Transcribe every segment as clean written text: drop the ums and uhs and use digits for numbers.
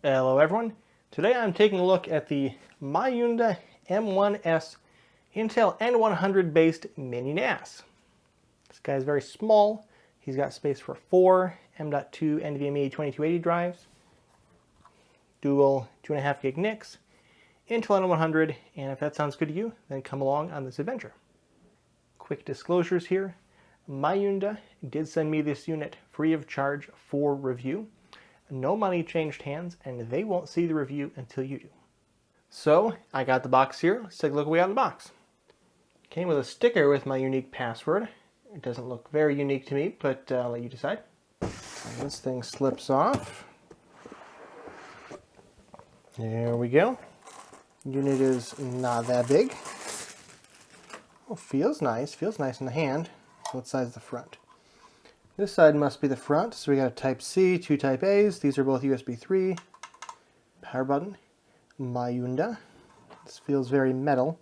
Hello everyone. Today I'm taking a look at the Maiyunda M1S Intel N100 based Mini-NAS. This guy is very small. He's got space for 4 M.2 NVMe 2280 drives, dual 2.5 gig NICs, Intel N100, and if that sounds good to you, then come along on this adventure. Quick disclosures here. Maiyunda did send me this unit free of charge for review. No money changed hands, and they won't see the review until you do. So, I got the box here. Let's take a look what we got in the box. Came with a sticker with my unique password. It doesn't look very unique to me, but I'll let you decide. This thing slips off. There we go. Unit is not that big. Oh, feels nice. Feels nice in the hand. What side's the front? This side must be the front, so we got a Type-C, 2 Type-A's. These are both USB 3. Power button. Maiyunda. This feels very metal.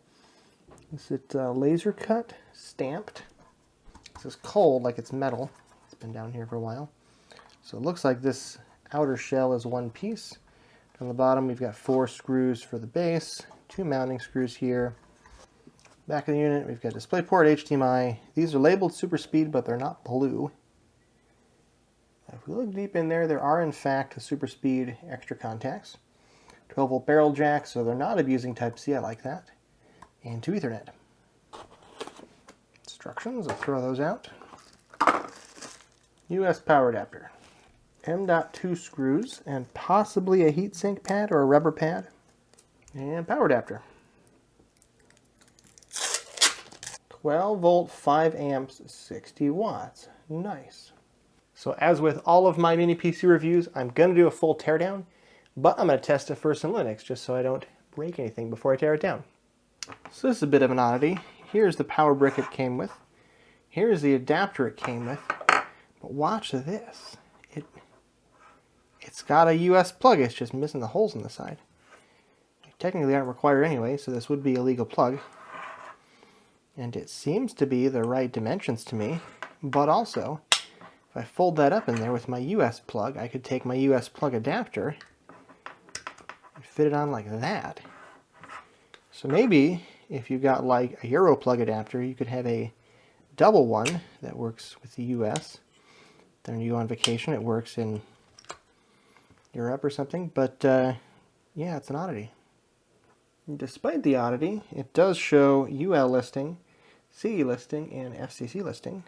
Is it laser cut? Stamped. This is cold, like it's metal. It's been down here for a while. So it looks like this outer shell is one piece. On the bottom we've got 4 screws for the base, 2 mounting screws here. Back of the unit we've got DisplayPort, HDMI. These are labeled Super Speed, but they're not blue. If we look deep in there, there are in fact Super Speed extra contacts. 12 volt barrel jack, so they're not abusing Type-C, I like that. And 2 Ethernet. Instructions, I'll throw those out. US power adapter. M.2 screws, and possibly a heatsink pad or a rubber pad. And power adapter. 12 volt, 5 amps, 60 watts. Nice. So as with all of my mini PC reviews, I'm going to do a full teardown, but I'm going to test it first in Linux just so I don't break anything before I tear it down. So this is a bit of an oddity. Here's the power brick it came with. Here's the adapter it came with. But watch this. It's got a US plug, it's just missing the holes in the side. They technically aren't required anyway, so this would be a legal plug. And it seems to be the right dimensions to me, but also, if I fold that up in there with my US plug, I could take my US plug adapter and fit it on like that. So maybe if you got like a Euro plug adapter, you could have a double one that works with the US. Then you go on vacation, it works in Europe or something. But yeah, it's an oddity. Despite the oddity, it does show UL listing, CE listing, and FCC listing.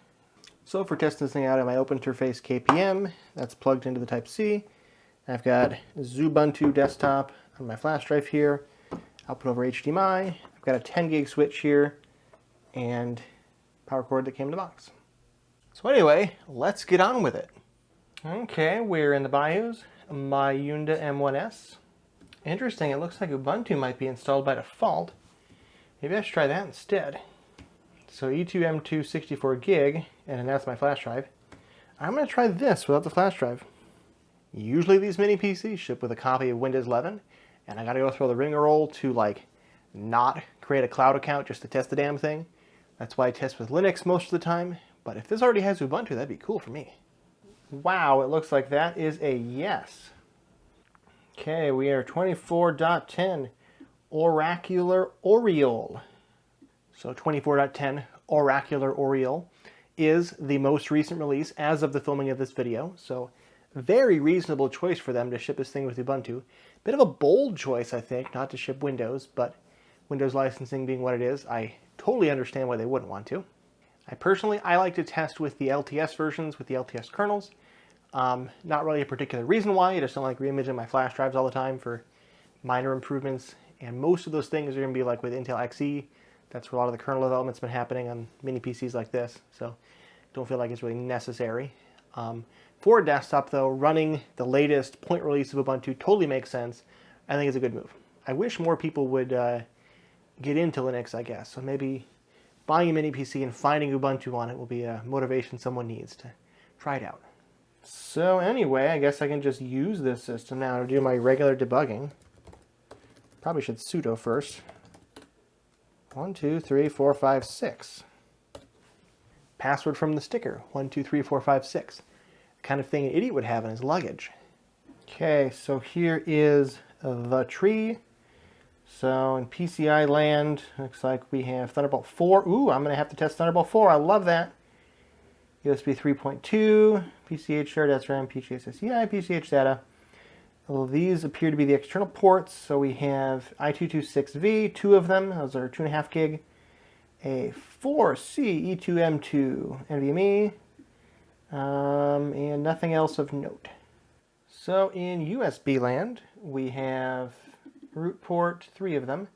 So for testing this thing out, I have my OpenInterface KPM, that's plugged into the Type-C. I've got Ubuntu desktop on my flash drive here, output over HDMI. I've got a 10 gig switch here, and power cord that came in the box. So anyway, let's get on with it. Okay, we're in the BIOS, Maiyunda M1S. Interesting, it looks like Ubuntu might be installed by default. Maybe I should try that instead. So E2 M2 64 gig, and that's my flash drive. I'm going to try this without the flash drive. Usually these mini PCs ship with a copy of Windows 11, and I got to go through the rigmarole to like not create a cloud account just to test the damn thing. That's why I test with Linux most of the time, but if this already has Ubuntu, that'd be cool for me. Wow, it looks like that is a yes. Okay, we are 24.10 Oracular Oriole. So 24.10 Oracular Oriole is the most recent release as of the filming of this video. So very reasonable choice for them to ship this thing with Ubuntu. Bit of a bold choice, I think, not to ship Windows, but Windows licensing being what it is, I totally understand why they wouldn't want to. I like to test with the LTS versions, with the LTS kernels. Not really a particular reason why, I just don't like reimaging my flash drives all the time for minor improvements. And most of those things are going to be like with Intel XE. That's where a lot of the kernel development's been happening on mini PCs like this. So don't feel like it's really necessary. For a desktop though, running the latest point release of Ubuntu totally makes sense. I think it's a good move. I wish more people would get into Linux, I guess. So maybe buying a mini PC and finding Ubuntu on it will be a motivation someone needs to try it out. So anyway, I guess I can just use this system now to do my regular debugging. Probably should sudo first. 1, 2, 3, 4, 5, 6. Password from the sticker, 1, 2, 3, 4, 5, 6. The kind of thing an idiot would have in his luggage. Okay, so here is the tree. So in PCI land, looks like we have Thunderbolt 4. Ooh, I'm going to have to test Thunderbolt 4. I love that. USB 3.2, PCH shared SRAM, PCI SSD, PCH SATA. Well, these appear to be the external ports. So we have I226V, 2 of them. Those are 2.5 gig. A 4C E2M2 NVMe, and nothing else of note. So in USB land, we have root port, 3 of them.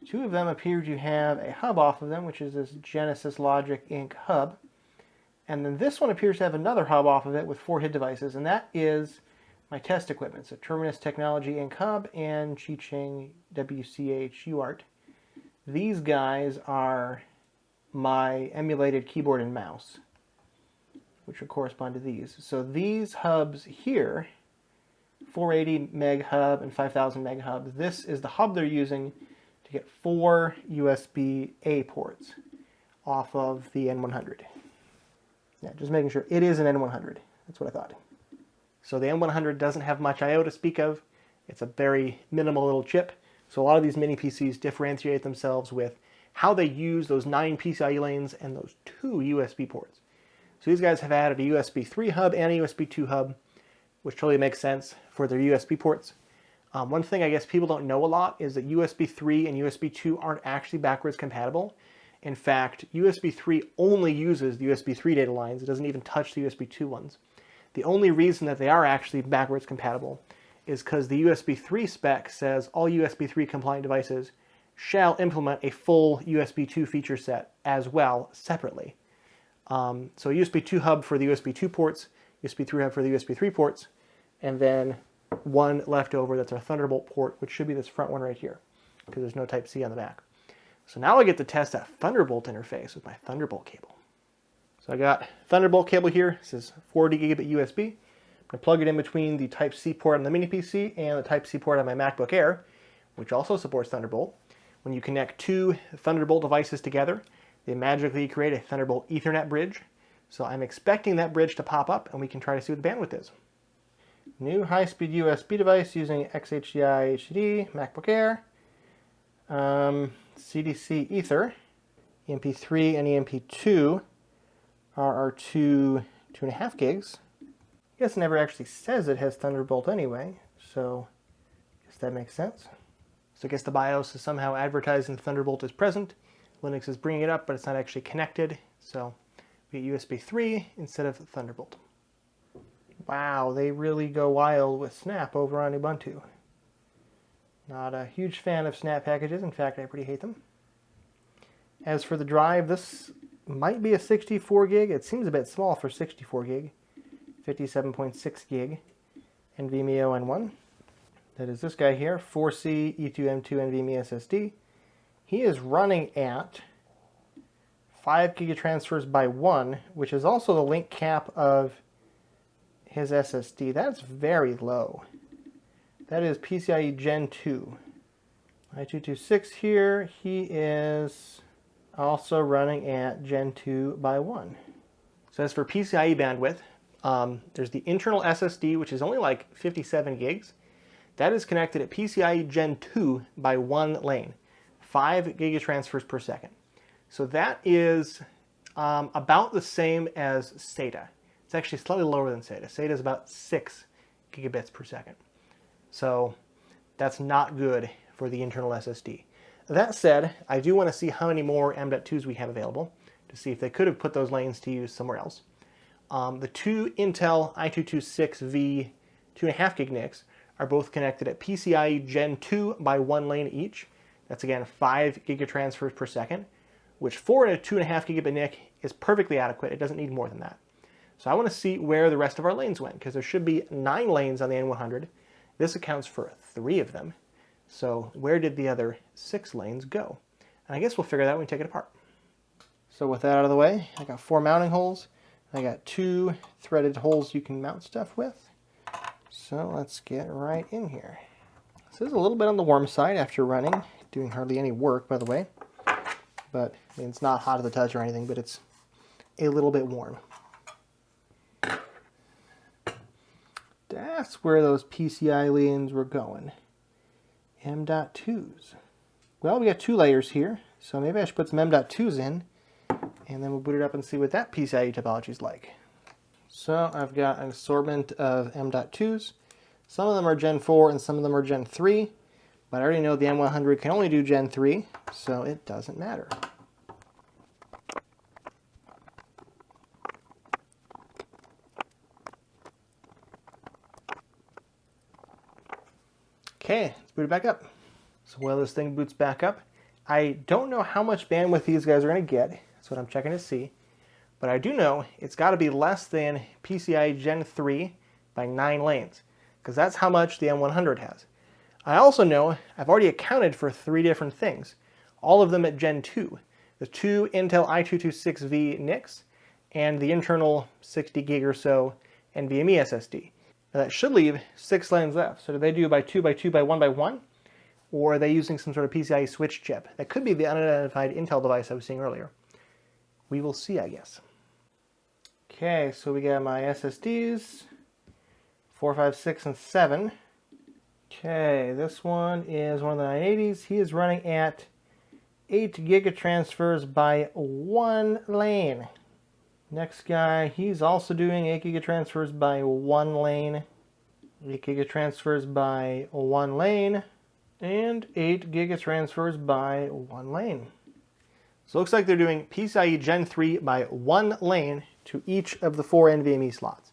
2 of them appear to have a hub off of them, which is this Genesis Logic Inc. hub. And then this one appears to have another hub off of it with 4 HID devices, and that is my test equipment. So Terminus Technology Inc. hub and Qicheng WCH UART. These guys are my emulated keyboard and mouse, which would correspond to these. So these hubs here, 480 meg hub and 5000 meg hub, this is the hub they're using to get 4 USB-A ports off of the N100. Yeah, just making sure it is an N100. That's what I thought. So the N100 doesn't have much I/O to speak of. It's a very minimal little chip. So a lot of these mini PCs differentiate themselves with how they use those 9 PCIe lanes and those 2 USB ports. So these guys have added a USB 3 hub and a USB 2 hub, which totally makes sense for their USB ports. One thing I guess people don't know a lot is that USB 3 and USB 2 aren't actually backwards compatible. In fact, USB 3 only uses the USB 3 data lines. It doesn't even touch the USB 2 ones. The only reason that they are actually backwards compatible is because the USB 3 spec says all USB 3 compliant devices shall implement a full USB 2 feature set as well, separately. So a USB 2 hub for the USB 2 ports, USB 3 hub for the USB 3 ports, and then one left over that's our Thunderbolt port, which should be this front one right here, because there's no Type-C on the back. So now I get to test that Thunderbolt interface with my Thunderbolt cable. So I got Thunderbolt cable here. This is 40 gigabit USB. I'm going to plug it in between the Type-C port on the Mini-PC and the Type-C port on my MacBook Air, which also supports Thunderbolt. When you connect 2 Thunderbolt devices together, they magically create a Thunderbolt Ethernet bridge. So I'm expecting that bridge to pop up, and we can try to see what the bandwidth is. New high-speed USB device using XHDI HDD, MacBook Air, CDC Ether, EMP3 and EMP2 are our 2.5 gigs. I guess it never actually says it has Thunderbolt anyway, so I guess that makes sense. So I guess the BIOS is somehow advertising Thunderbolt is present. Linux is bringing it up, but it's not actually connected. So we get USB 3 instead of Thunderbolt. Wow, they really go wild with Snap over on Ubuntu. Not a huge fan of Snap packages. In fact, I pretty hate them. As for the drive, this might be a 64 gig. It seems a bit small for 64 gig. 57.6 gig NVMe M1. That is this guy here, 4C E2M2 NVMe SSD. He is running at 5 gigatransfers by 1, which is also the link cap of his SSD. That's very low. That is PCIe Gen 2. I226 here, he is also running at Gen 2 by 1. So as for PCIe bandwidth, there's the internal SSD, which is only like 57 gigs. That is connected at PCIe Gen 2 by 1 lane, 5 gigatransfers per second. So that is about the same as SATA. It's actually slightly lower than SATA. SATA is about 6 gigabits per second. So that's not good for the internal SSD. That said, I do want to see how many more M.2s we have available to see if they could have put those lanes to use somewhere else. The 2 Intel I226V 2.5 gig NICs are both connected at PCIe Gen 2 by 1 lane each. That's again 5 gigatransfers per second, which for a 2.5 gigabit NIC is perfectly adequate. It doesn't need more than that. So I want to see where the rest of our lanes went, because there should be 9 lanes on the N100. This accounts for 3 of them. So where did the other 6 lanes go? And I guess we'll figure that out when we take it apart. So with that out of the way, I got 4 mounting holes. I got 2 threaded holes you can mount stuff with. So let's get right in here. This is a little bit on the warm side after running, doing hardly any work, by the way. But I mean, it's not hot to the touch or anything, but it's a little bit warm. that's where those PCI lanes were going. M.2s. Well, we got 2 layers here, so maybe I should put some M.2s in, and then we'll boot it up and see what that PCIe topology is like. So I've got an assortment of M.2s. Some of them are Gen 4 and some of them are Gen 3, but I already know the N100 can only do Gen 3, so it doesn't matter. Okay, let's boot it back up. So while this thing boots back up, I don't know how much bandwidth these guys are going to get. That's what I'm checking to see. But I do know it's got to be less than PCIe Gen 3 by 9 lanes, because that's how much the N100 has. I also know I've already accounted for 3 different things, all of them at Gen 2. The 2 Intel i226V NICs and the internal 60 gig or so NVMe SSD. Now that should leave 6 lanes left. So do they do by 2 by 2 by 1 by 1? Or are they using some sort of PCIe switch chip? That could be the unidentified Intel device I was seeing earlier. We will see, I guess. Okay, so we got my SSDs, 4, 5, 6, and 7. Okay, this one is one of the 980s. He is running at 8 gigatransfers by 1 lane. Next guy, he's also doing 8 gigatransfers by 1 lane, 8 gigatransfers by 1 lane, and 8 gigatransfers by 1 lane. So it looks like they're doing PCIe Gen 3 by 1 lane to each of the 4 NVMe slots.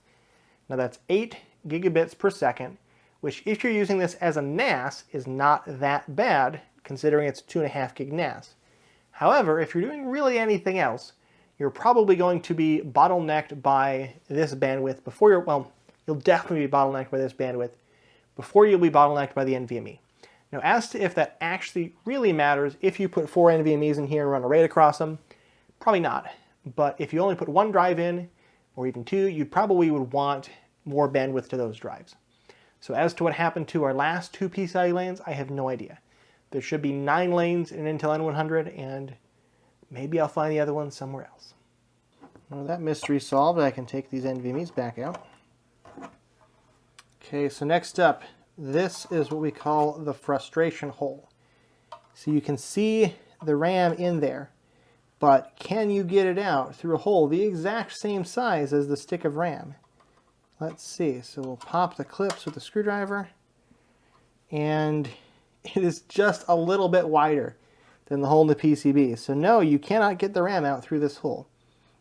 Now that's 8 gigabits per second, which if you're using this as a NAS is not that bad, considering it's a 2.5 gig NAS. However, if you're doing really anything else, you're probably going to be bottlenecked by this bandwidth before you're, well, you'll definitely be bottlenecked by this bandwidth before you'll be bottlenecked by the NVMe. Now, as to if that actually really matters, if you put 4 NVMe's in here and run a RAID across them, probably not. But if you only put 1 drive in, or even 2, you probably would want more bandwidth to those drives. So as to what happened to our last 2 PCIe lanes, I have no idea. There should be 9 lanes in an Intel N100, and maybe I'll find the other one somewhere else. Well, that mystery solved, I can take these NVMe's back out. Okay, so next up, this is what we call the frustration hole. So you can see the RAM in there, but can you get it out through a hole the exact same size as the stick of RAM? Let's see. So we'll pop the clips with the screwdriver, and it is just a little bit wider than the hole in the PCB. So no, you cannot get the RAM out through this hole.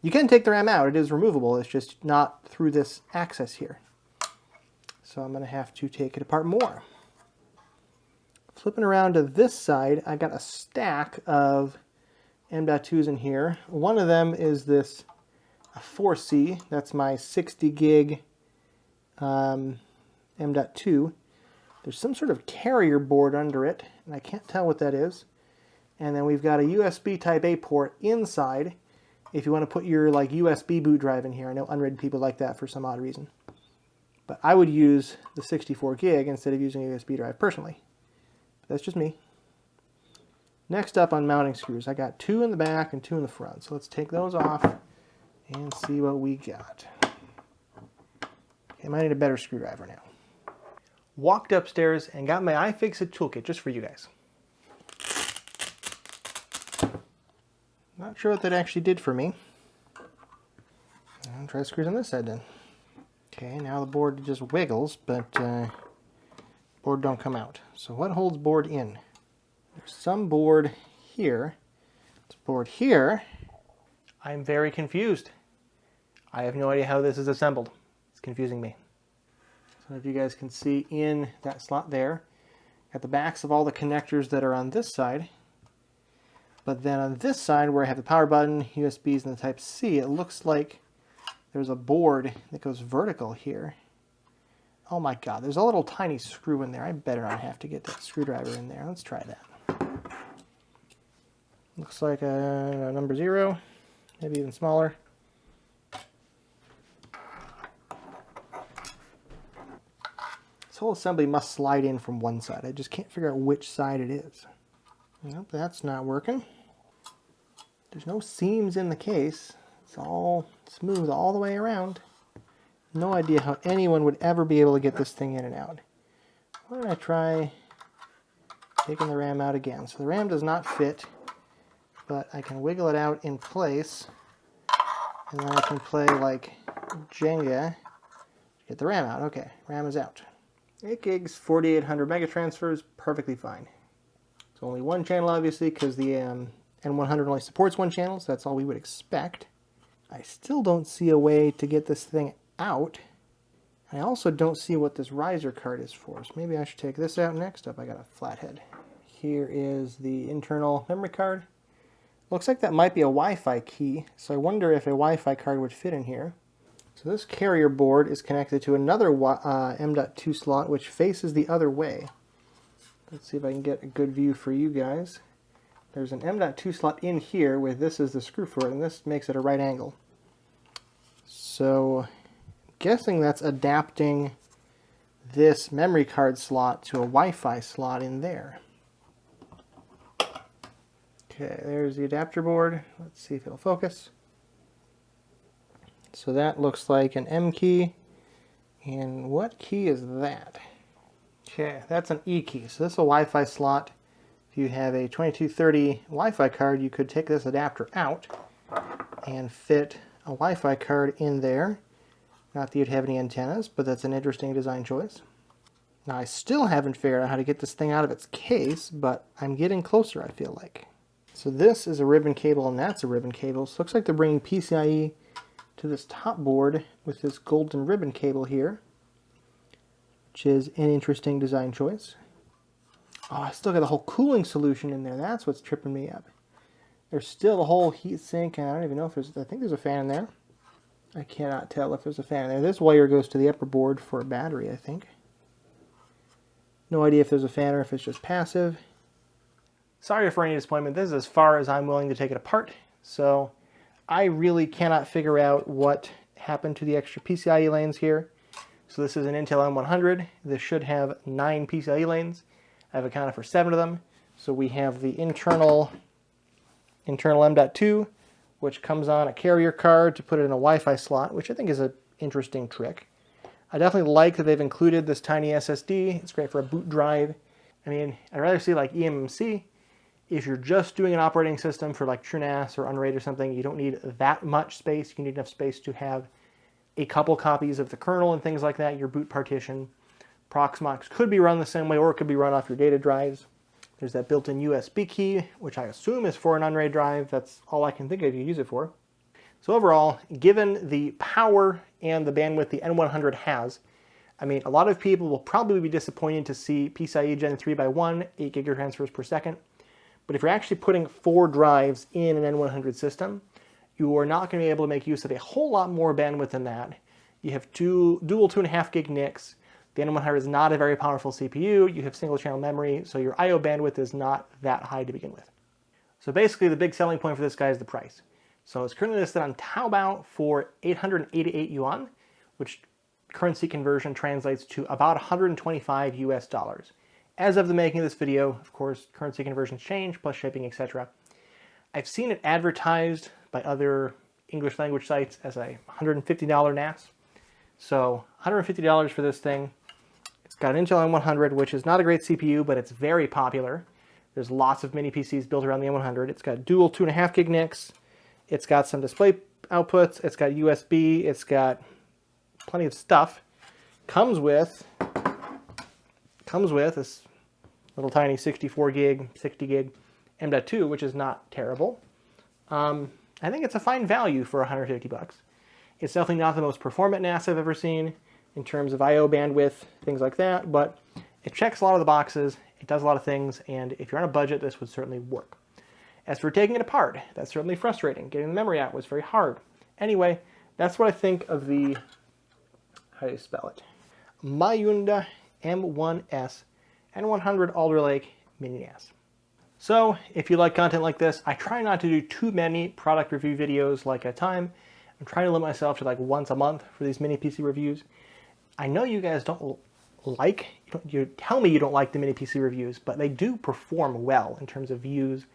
You can take the RAM out, it is removable, it's just not through this access here. So I'm going to have to take it apart more. Flipping around to this side, I got a stack of M.2s in here. One of them is this 4C, that's my 60 gig M.2. There's some sort of carrier board under it, and I can't tell what that is. And then we've got a USB Type A port inside if you want to put your like USB boot drive in here. I know unrated people like that for some odd reason. But I would use the 64 gig instead of using a USB drive personally. But that's just me. Next up on mounting screws, I got 2 in the back and 2 in the front. So let's take those off and see what we got. Okay, I might need a better screwdriver now. Walked upstairs and got my iFixit toolkit just for you guys. Not sure what that actually did for me. I'll try screws on this side then. Okay, now the board just wiggles, but board don't come out. So what holds board in? There's some board here. It's board here. I'm very confused. I have no idea how this is assembled. It's confusing me. So if you guys can see in that slot there, got the backs of all the connectors that are on this side. But then on this side where I have the power button, USBs, and the Type C, it looks like there's a board that goes vertical here. Oh my god, there's a little tiny screw in there. I better not have to get that screwdriver in there. Let's try that. Looks like a number 0, maybe even smaller. This whole assembly must slide in from one side. I just can't figure out which side it is. Nope, that's not working. There's no seams in the case. It's all smooth all the way around. No idea how anyone would ever be able to get this thing in and out. Why don't I try taking the RAM out again? So the RAM does not fit, but I can wiggle it out in place, and then I can play like Jenga. Get the RAM out. Okay, RAM is out. 8 gigs, 4800 mega transfers, perfectly fine. It's only one channel, obviously, because the N100 only supports one channel, so that's all we would expect. I still don't see a way to get this thing out. I also don't see what this riser card is for, so maybe I should take this out next. Up, I got a flathead. Here is the internal memory card. Looks like that might be a Wi-Fi key, so I wonder if a Wi-Fi card would fit in here. So this carrier board is connected to another M.2 slot, which faces the other way. Let's see if I can get a good view for you guys. There's an M.2 slot in here where this is the screw for it, and this makes it a right angle. So, guessing that's adapting this memory card slot to a Wi-Fi slot in there. Okay, there's the adapter board. Let's see if it'll focus. So that looks like an M key. And what key is that? Okay, that's an E key. So this is a Wi-Fi slot. If you have a 2230 Wi-Fi card, you could take this adapter out and fit a Wi-Fi card in there. Not that you'd have any antennas, but that's an interesting design choice. Now I still haven't figured out how to get this thing out of its case, but I'm getting closer, I feel like. So this is a ribbon cable and that's a ribbon cable. So it looks like they're bringing PCIe to this top board with this golden ribbon cable here, which is an interesting design choice. Oh, I still got the whole cooling solution in there. That's what's tripping me up. There's still a whole heat sink, and I don't even know if there's, I think there's a fan in there. I cannot tell if there's a fan in there. This wire goes to the upper board for a battery, I think. No idea if there's a fan or if it's just passive. Sorry for any disappointment. This is as far as I'm willing to take it apart. So I really cannot figure out what happened to the extra PCIe lanes here. So this is an Intel N100. This should have 9 PCIe lanes. I've accounted for 7 of them. So we have the internal M.2, which comes on a carrier card to put it in a Wi-Fi slot, which I think is an interesting trick. I definitely like that they've included this tiny SSD. It's great for a boot drive. I mean, I'd rather see like eMMC. If you're just doing an operating system for like TrueNAS or Unraid or something, you don't need that much space. You need enough space to have a couple copies of the kernel and things like that, your boot partition. Proxmox could be run the same way, or it could be run off your data drives. There's that built-in USB key, which I assume is for an Unraid drive. That's all I can think of you use it for. So overall, given the power and the bandwidth the N100 has, I mean, a lot of people will probably be disappointed to see PCIe Gen 3x1, 8 gig transfers per second. But if you're actually putting 4 drives in an N100 system, you are not going to be able to make use of a whole lot more bandwidth than that. You have dual 2.5 gig NICs. The N100 is not a very powerful CPU. You have single channel memory, so your I/O bandwidth is not that high to begin with. So basically the big selling point for this guy is the price. So it's currently listed on Taobao for 888 yuan, which currency conversion translates to about 125 US dollars. As of the making of this video, of course, currency conversions change, plus shipping, etc. I've seen it advertised by other English language sites as a $150 NAS. So $150 for this thing. It's got an Intel N100, which is not a great CPU, but it's very popular. There's lots of mini PCs built around the N100. It's got dual 2.5 gig NICs. It's got some display outputs. It's got USB. It's got plenty of stuff. Comes with this little tiny 64 gig, 60 gig M.2, which is not terrible. I think it's a fine value for 150 bucks. It's definitely not the most performant NAS I've ever seen in terms of I/O bandwidth, things like that, but it checks a lot of the boxes, it does a lot of things, and if you're on a budget, this would certainly work. As for taking it apart, that's certainly frustrating. Getting the memory out was very hard. Anyway, that's what I think of the, how do you spell it? Maiyunda M1S N100 Alder Lake Mini-NAS. So, if you like content like this, I try not to do too many product review videos like at a time. I'm trying to limit myself to like once a month for these mini PC reviews. I know you guys don't like, you tell me you don't like the mini PC reviews, but they do perform well in terms of views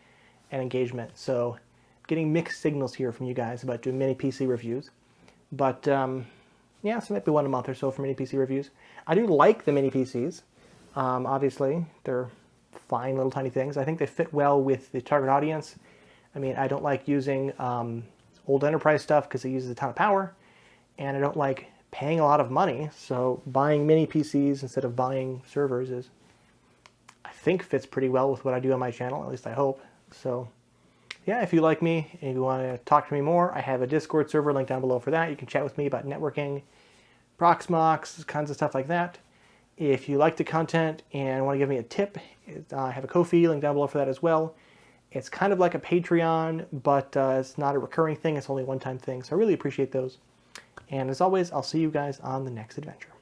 and engagement. So, getting mixed signals here from you guys about doing mini PC reviews. But Yeah, so maybe one a month or so for mini PC reviews. I do like the mini PCs. Obviously, they're fine little tiny things. I think they fit well with the target audience. I mean, I don't like using old enterprise stuff because it uses a ton of power, and I don't like paying a lot of money. So buying mini PCs instead of buying servers is, I think, fits pretty well with what I do on my channel. At least I hope. So yeah, if you like me and you want to talk to me more, I have a Discord server linked down below for that. You can chat with me about networking, Proxmox, kinds of stuff like that. If you like the content and want to give me a tip, I have a Ko-fi link down below for that as well. It's kind of like a Patreon, but it's not a recurring thing. It's only a one-time thing. So I really appreciate those. And as always, I'll see you guys on the next adventure.